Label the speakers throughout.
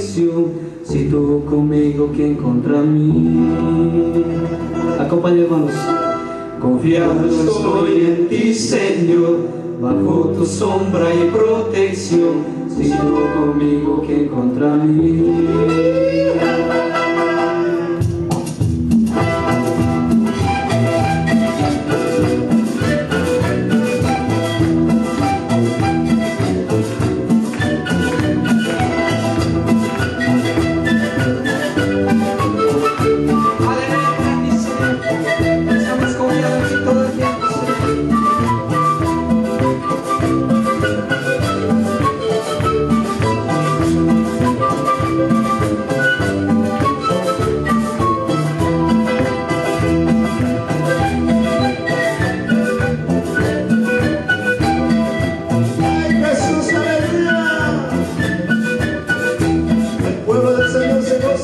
Speaker 1: protección. Si tú conmigo, ¿quién contra mí? Acompañen, hermanos. Confiado estoy en ti, Señor, bajo tu sombra y protección. Si tú conmigo, ¿quién contra mí?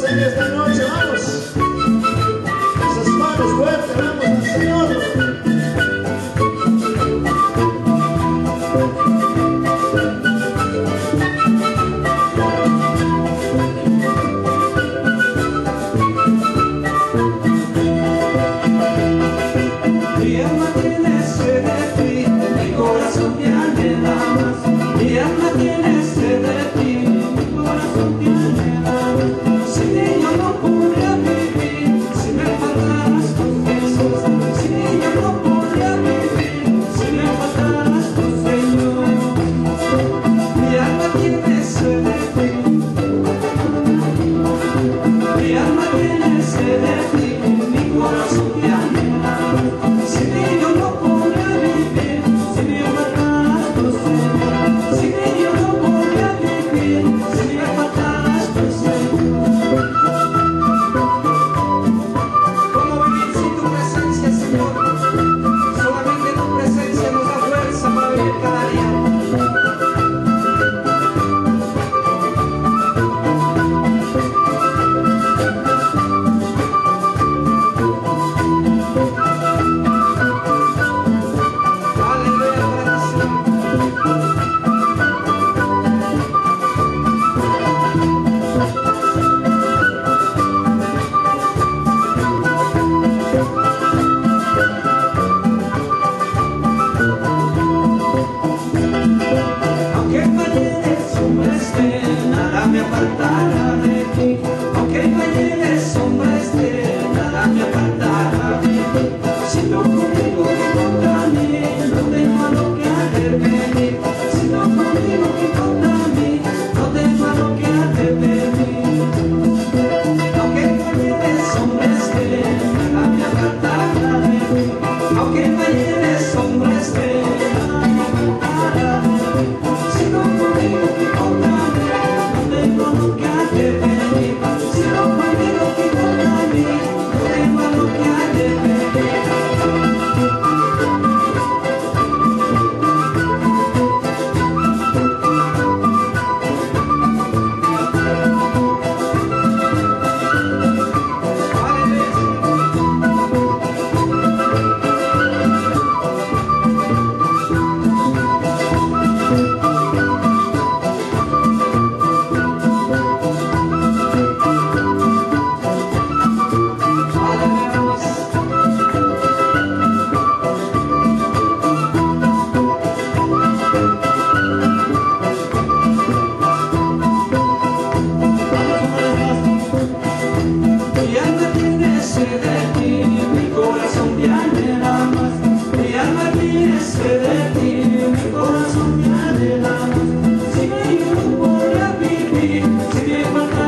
Speaker 2: Esta noche vamos, esas manos fuertes, vamos al Señor.
Speaker 1: Mi alma tiene sed de ti, mi corazón te anhela más. Mi alma tiene sed de ti, mi corazón te anhela más. Sin ti yo no podría vivir, si me faltaras tus besos. Sin ti yo no podría vivir, si me faltaras tu Señor. Mi alma tiene sed de ti, mi alma tiene sed de ti, mi corazón te anhela más. Sin ti yo no podría vivir, si me faltaras tu Señor. Sin ti yo no podría vivir, si me faltaras tu Señor. ¿Cómo vivir sin tu presencia, Señor? Solamente tu presencia nos da fuerza para vivir cada día. Aleluya para ti, Señor. Aunque mañana sombra esté, nada me apartará de ti. Aunque mañana sombra esté, nada me apartará de ti. Si tú conmigo, ¿qué contra mí? No tengo a lo que hacer venir. Si tú conmigo, ¿qué contra mí? No tengo a lo que hacer venir. Aunque mañana sombra esté, nada me apartará de ti. Aunque mañana sombra esté, nada me apartará de ti. Si no conmigo, ¿qué contra mí? No tengo lo que hacer venir. Si no conmigo, ¿qué contra mí? No tengo lo que hacer venir. Mi alma tiene sed de ti, mi corazón te anhela más. Mi alma tiene sed de ti, mi corazón te anhela más. Si yo no podría vivir, si me falta